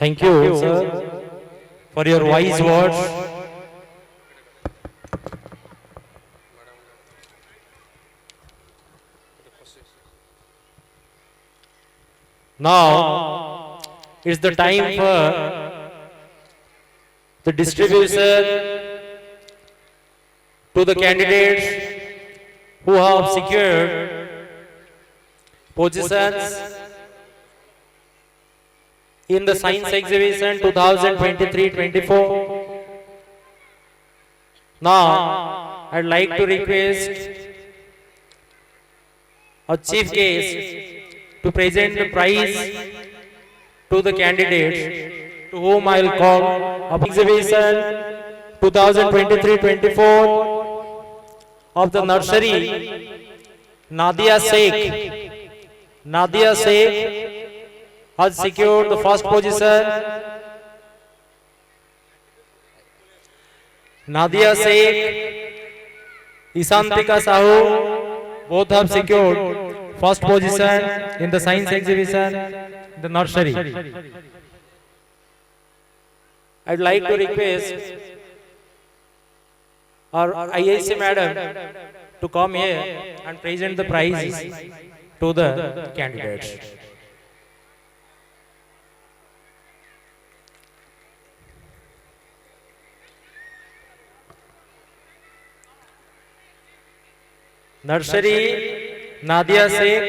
Thank you, sir, for your wise words. Now it's the time for the distribution to the candidates who have secured positions in the science exhibition 2023-24. Now I'd like to request our chief guest to present the prize to the candidates to whom I will call of exhibition 2023-24 of the nursery Nadia Sheikh. Nadia Sheikh has secured the first position. Nadia Sheikh, Isantika Sahu, both have secured first position in the science exhibition, the nursery. I'd like to request our IAC madam to come here and present the prizes to the candidates. Nursery Nadia Sheikh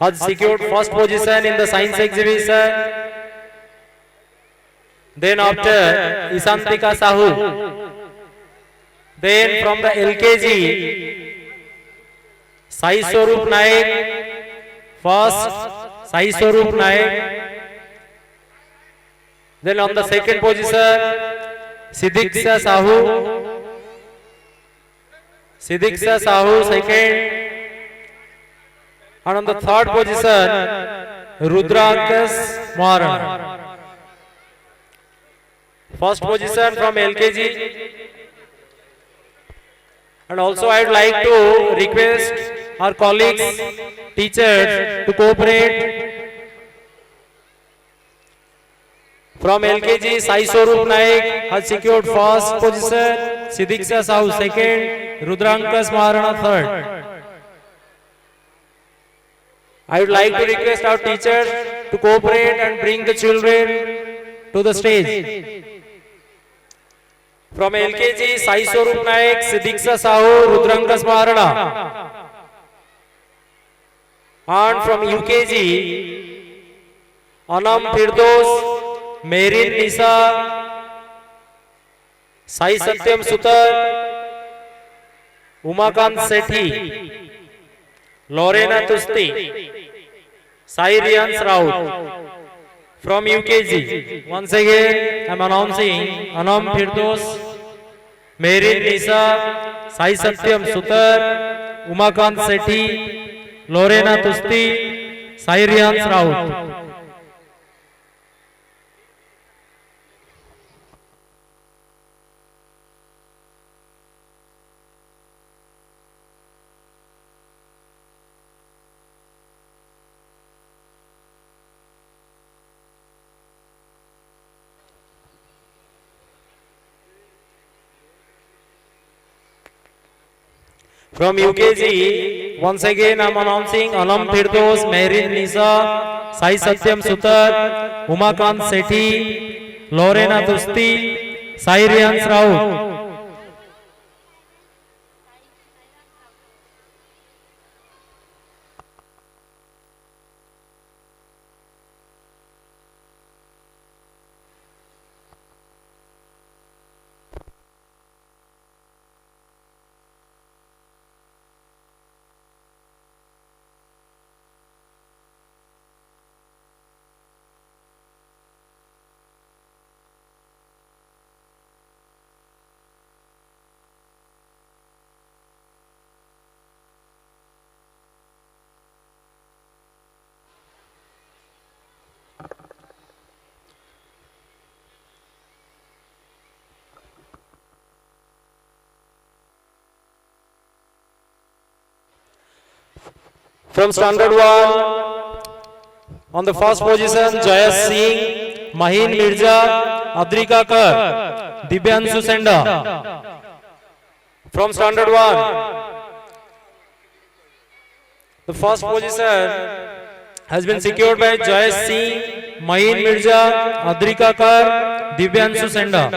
has secured first position in the science exhibition. Then after Isantika Sahu. Then from the LKG Sai Swarup Naik. First Sai Swarup Naik. Then on the second position Sidiksha Sahu. Sidiksha Sahu second, and on the third position Rudrankas Maharana. First position from LKG, and also I would like to request our colleagues, teachers to cooperate. From LKG Sai Swarup Naik has secured first position, Sidiksha Sahu second, Rudrankas Maharana third. I would like to request our teachers to cooperate and bring the children to the stage. From LKG Sai Swarup Naik, Sidiksha Sahu, Rudrankas Maharana. And from UKG Anam Firdos, Merin Nisa, Sai Satyam Sutar, Umakant Sethi, Lorena Tusti, Sai Rians Raut. From UKG, once again I am announcing Anam Firdos, Merin Nisa, Sai Satyam Sutar, Umakant Sethi, Lorena Tusti, Sai Rians Raut. From UKG, once again I am announcing Anam Firdos, Merin Nisa, Sai Satyam Sutar, Umakant Sethi, Lorena Tusti, Sai Rians Raut. From Standard 1, On the first position, Jayesh Singh, Mahin Mirza, Adrika Kar, Dibyanshu Senda. From standard 1, the first position has been secured by Jayesh Singh, Mahin Mirza, Adrika Kar, Dibyanshu Senda.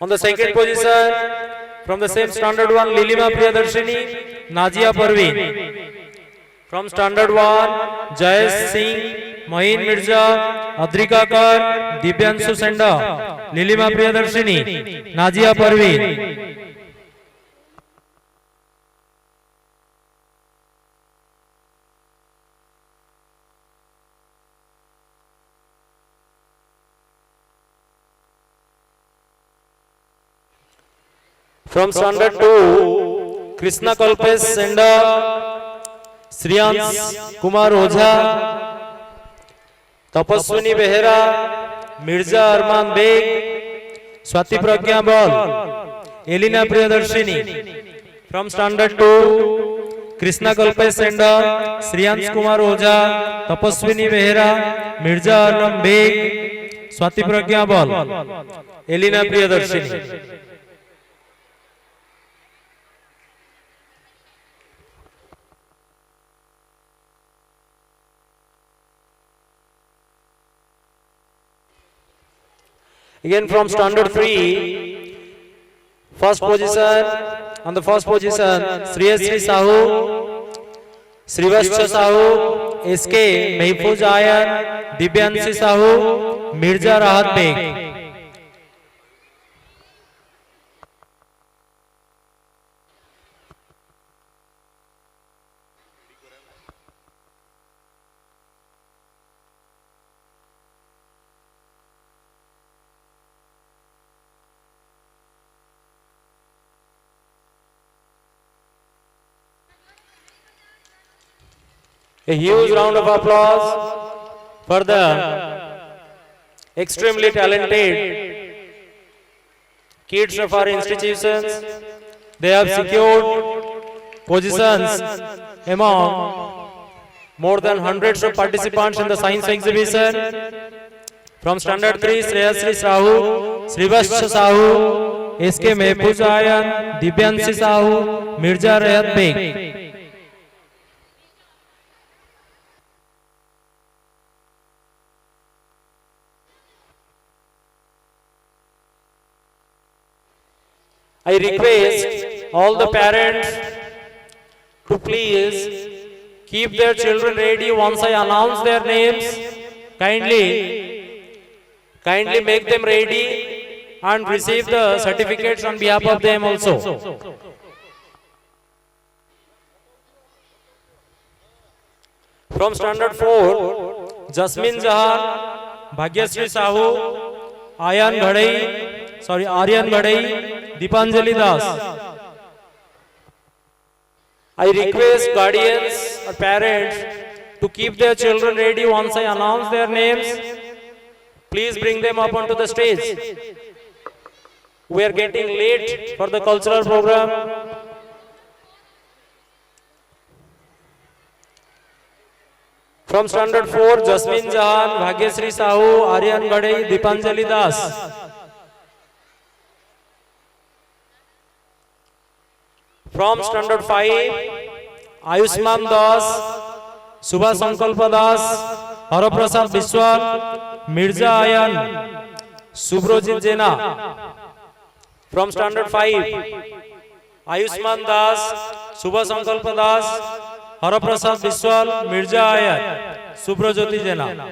On the second position, from the same standard 1, Lilima Priyadarshini, Nazia Parveen. From standard 1, Jayesh Singh, Mahin Mirza, Adrika Kar, Dibyanshu Senda, Lilima Priyadarshini, Nazia Parveen. From standard 2, Krishna Kalpesh Senda, Shriyans Kumar Ojha, Tapaswini Behera, Mirza Arman Beg, Swati Pragya Bal, Elina Priyadarshini. From standard 2, Krishna Kalpesh Senda, Shriyans Kumar Ojha, Tapaswini Behera, Mirza Arman Beg, Swati Pragya Bal, Elina Priyadarshini. Again from standard 3, first position, on the first position, Shriyasri Sahu, Srivascha Sahu, SK Mahfuz Ayan, Dibyanshi Sahu, Mirza Rahat Beg. A huge round of applause for the extremely talented kids of our institutions. They have secured positions among more than hundreds of participants in the science exhibition. From standard 3, Shreyasri Sahu, Srivascha Sahu, SK Mahfuz Ayan, Dibyanshi Sahu, Mirza Rahat Beg. I request all the parents to please keep their children ready once I announce their names. Kindly make them ready and receive the certificates on behalf of them also. From standard 4, Jasmine Jahan, Bhagyasri Sahu, Aryan Ghadai, Deepanjali Das. I request guardians or parents to keep their children ready once I announce their names. Please bring them up onto the stage. We are getting late for the cultural program. From standard 4, Jasmine Jahan, Bhagyasri Sahu, Aryan Ghadai, Deepanjali Das. From standard 5, Ayushman Das, Subha Sankalpa Das, Haraprasad Biswal, Mirza Ayan, Subrojit Jena. From standard 5, Ayushman Das, Subha Sankalpa Das, Haraprasad Biswal, Mirza Ayan, Subrojit Jena.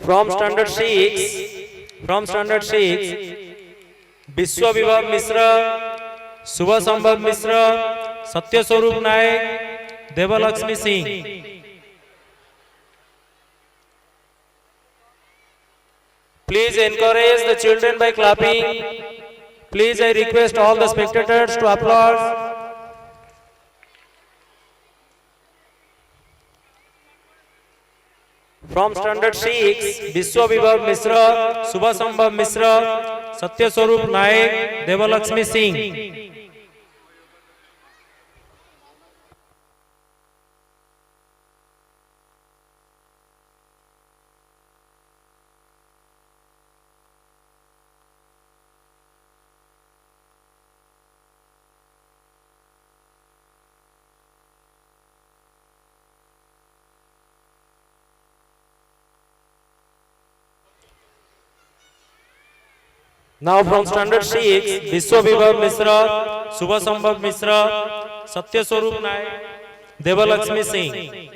From standard 6, Biswa Vibhav Misra, Subha Sambhav Misra, Satya Swarup Naik, Devalakshmi Singh. Please encourage the children by clapping. Please, I request all the spectators to applaud. From standard 6, Vishwa Vibhav Mishra, Subhasambhav Mishra, Satya Swarup Naik, Devalakshmi Singh. Now from standard 6, Vishwa Vibhav Mishra, Subhasambhav Mishra, Satya Swarup Naik, Devalakshmi Singh.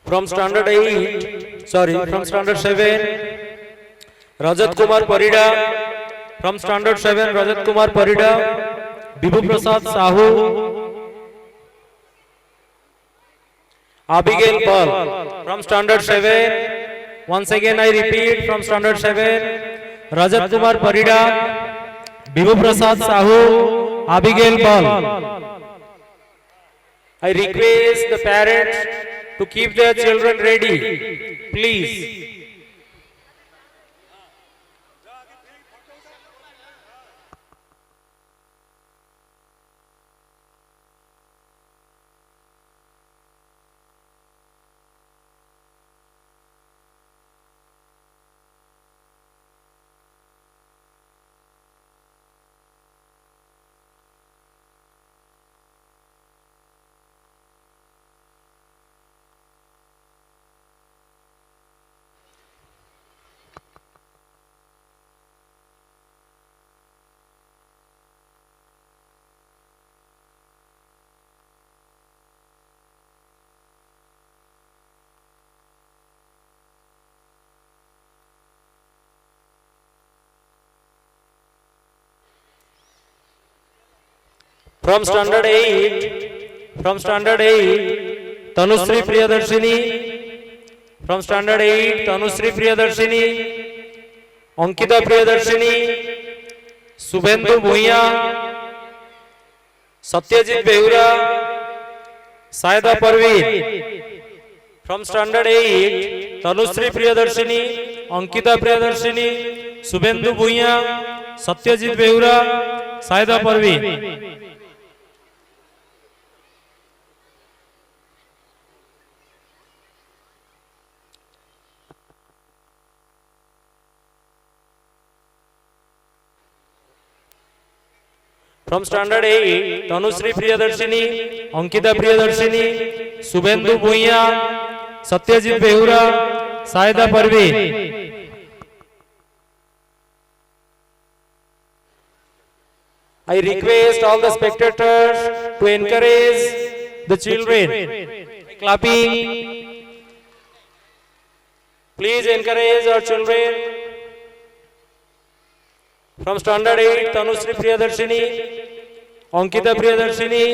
From standard 7, Rajat Kumar Parida. From standard 7, Rajat Kumar Parida, Bibhu Prasad Sahu, Abigail Paul. From standard 7, once again I repeat, from standard 7, Rajat Kumar Parida, Bibhu Prasad Sahu, Abigail Paul. I request the parents to keep their children ready, please. From standard 8, Tanushree Priyadarshini. From standard 8, Tanushree Priyadarshini, Ankita Priyadarshini, Subhendu Bhuiya, Satyajit Behura, Saida Parveen. From standard 8, Tanushree Priyadarshini, Ankita Priyadarshini, Subhendu Bhuiya, Satyajit Behura, Saida Parveen. From standard 8, Tanushree Priyadarshini, Ankita Priyadarshini, Subhendu Bhuiya, Satyajit Behura, Saida Parveen. I request all the spectators to encourage the children. Clapping. Please encourage our children. From standard 8, Tanushree Priyadarshini, Ankita Priyadarshini,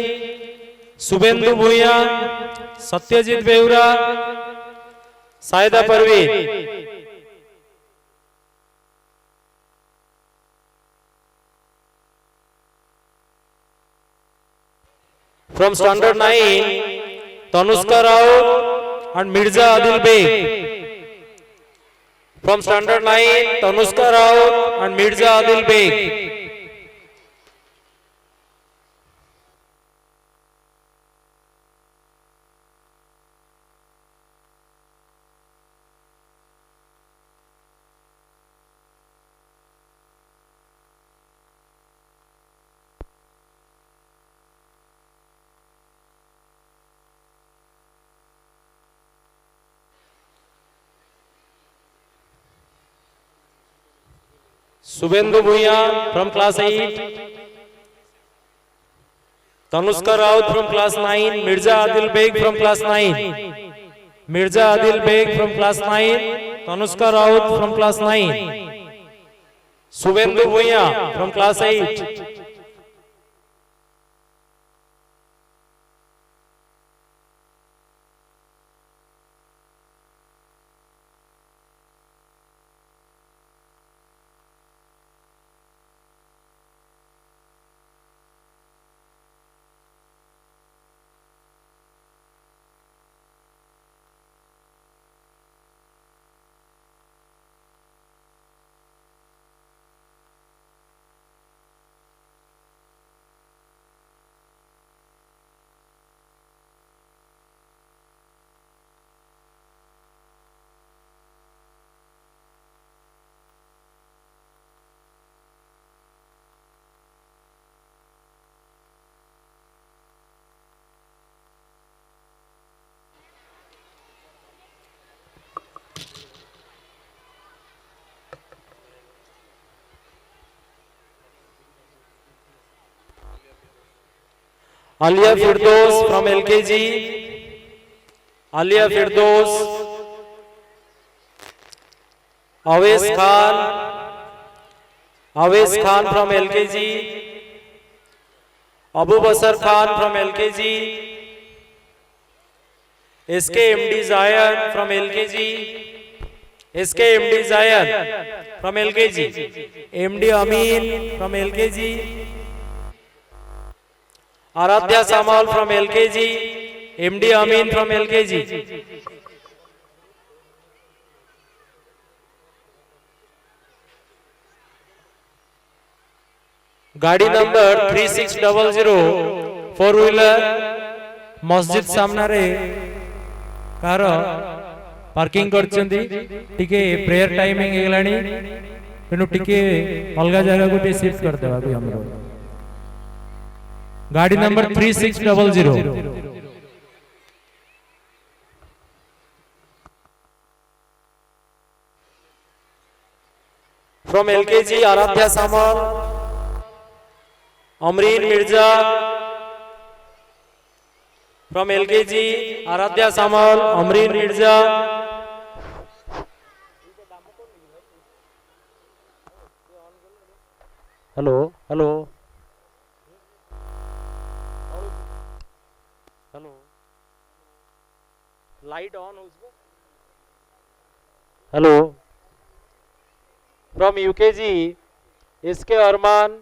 Subhendu Bhuiya, Satyajit Behura, Saida Parveen. From standard 9, Tanushka Rao and Mirza Adil Beg. From standard 9, Tanushka Raut and Mirza Adil Beg. Subhendu Bhuiya from class 8, Tanushka Raut from class 9, Mirza Adil Beg from class 9, Mirza Adil Beg from class 9, Tanushka Raut from class 9, Subhendu Bhuiya from class 8. Alia Firdaus from LKG, Alia Firdaus, Awais Khan from LKG, Abu Basar Khan from LKG, SKMD Zayan from LKG, SKMD Zayan from LKG, MD Amin from LKG, Aradhya Samal from LKG, MD Amin from LKG. Gadi number 3600 4-wheeler Masjid Samnare car parking करछन्ती टिके prayer timing हेलानी तेनु टिके अलगा जगह को shift कर देबा भी हमरो गाड़ी number 3600 from LKG Aradhya Samal, Amreen Mirza from LKG Aradhya Samal, Amreen Mirza. Hello, hello. Hello. Light on उसमें. Hello. From UKG, SK Arman.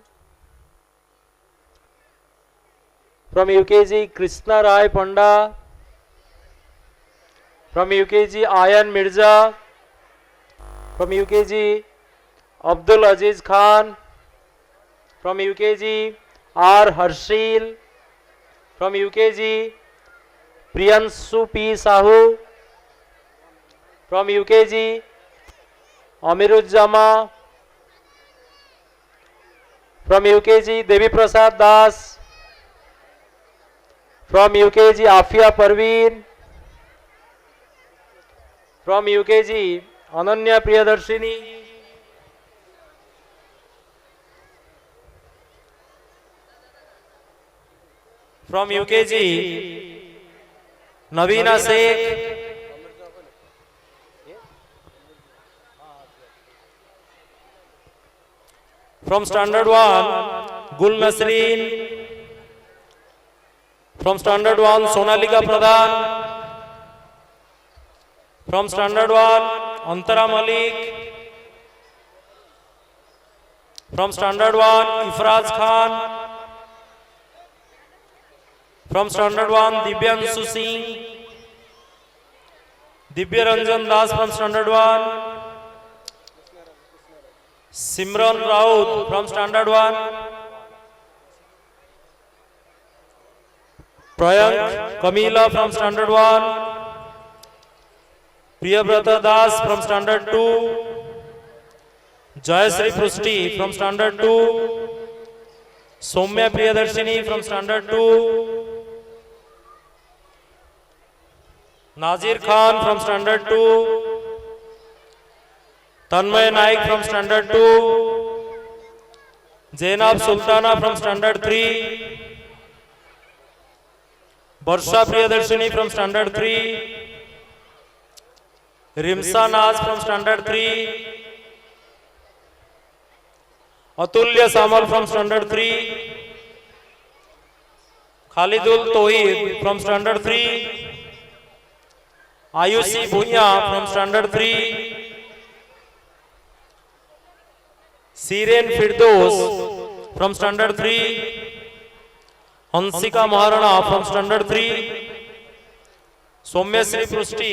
From UKG, Krishna Rai Panda. From UKG, Ayan Mirza. From UKG, Abdul Aziz Khan. From UKG, R. Harshil. From UKG, Priyanshu P. Sahu. From UKG, Amiruzzama. From UKG, Devi Prasad Das. From UKG, Afia Parveen. From UKG, Ananya Priyadarshini. From UKG, Navina Sheikh. From Standard 1, Gul Nasreen. From Standard 1, Sonalika Pradhan. From Standard 1, Antara Malik. From Standard 1, Ifraz Khan. From Standard 1, Divyanshu Singh. Divya Ranjan Das from Standard 1. Simran Raut from Standard 1. Prayank Kamila from Standard 1. Priyabrata Das from Standard 2. Jayasri Prusti from Standard 2. Soumya Priyadarshini from Standard 2. Nazir Khan from Standard 2. Tanmay Naik from Standard 2. Zainab Sultana from Standard 3. Barsha Priyadarshini from Standard 3. Rimsa Naz from Standard 3. Atulya Samal from Standard 3. Khalidul Tohid from Standard 3. Ayushi Bhunya from Standard 3. Siren Firdos from Standard 3. Hansika Maharana from Standard 3. Soumyasri Prusti.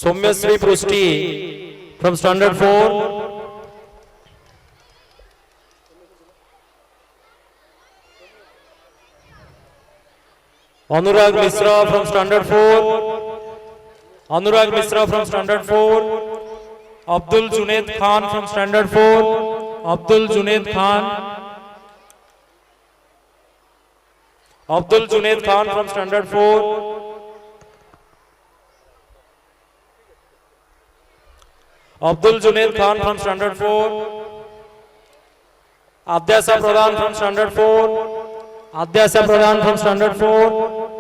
Soumyasri Prusti from Standard 4. Anurag Misra from Standard 4. Anurag Misra from Standard 4. Abdul Junaid Khan from Standard 4. Abdul Junaid Khan. Abdul Junaid Khan from Standard 4. Abdul Junaid Khan from Standard 4. Adhyasa Pradhan from Standard 4. Adhyasa Pradhan from Standard 4.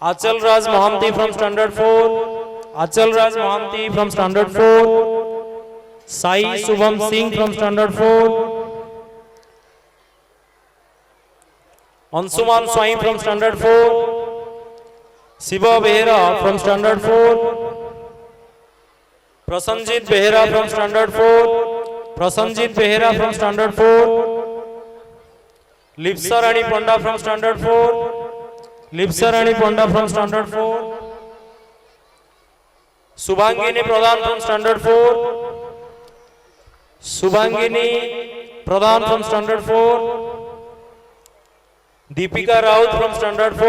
Achal Raj Mohanty from Standard 4. Achal Raj Mohanty from Standard 4. Sai Subham Singh from Standard 4. Ansuman Swain from Standard 4. Shiva Behera from Standard 4. Prasanjit Behera from Standard 4. Prasanjit Behera from Standard 4. Lipsa Rani Panda from Standard 4. Lipsa Rani Panda from Standard 4. Subhangini Pradhan from Standard 4. Subhangini Pradhan from Standard 4. Deepika Raut from Standard 4.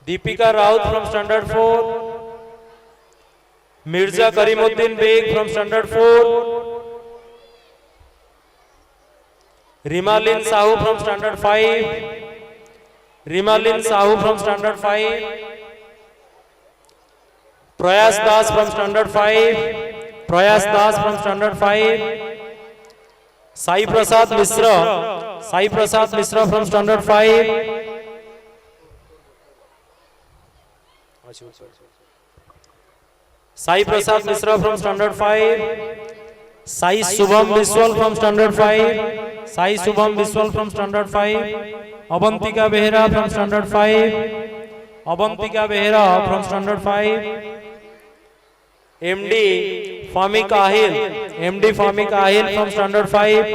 Deepika Raut from Standard 4. Mirza Karimuddin Beg from Standard 4. Rimalin Sahu from Standard 5. Rimalin Sahu from Standard 5. Prayas Das from Standard 5. Prayas Das from Standard 5. Sai Prasad Misra. Sai Prasad Misra from Standard 5. Sai Prasad Misra from Standard 5. Sai Subham Biswal from Standard 5. Sai Subham Biswal from Standard 5. Avantika Behera from Standard 5. Avantika Behera from Standard 5. MD Fami Kahil. MD Fami Kahil from Standard 5.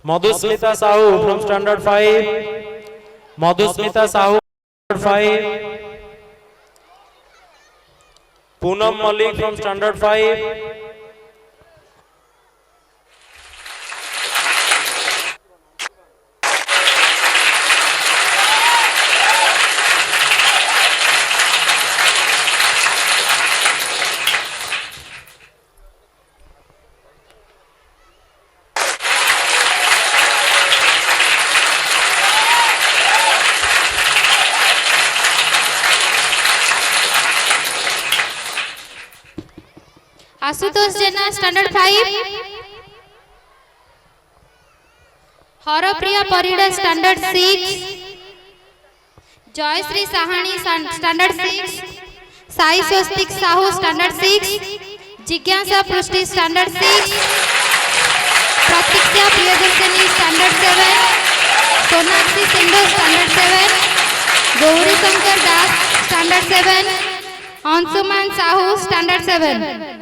Madhusmita Sahu from Standard 5. Madhusmita Sahu from Standard 5. Poonam Malik from Standard 5. Ashutosh Jena standard 5, Harpriya Parida standard 6, Jayashree Sahani standard 6, Sai Swastik Sahu standard 6, जिज्ञासा Prishti standard 6, Pratiksha Priyadarshini standard 7, Sonakshi Sindhu standard 7, Gauri Shankar Das standard 7, Anshuman Sahu standard 7।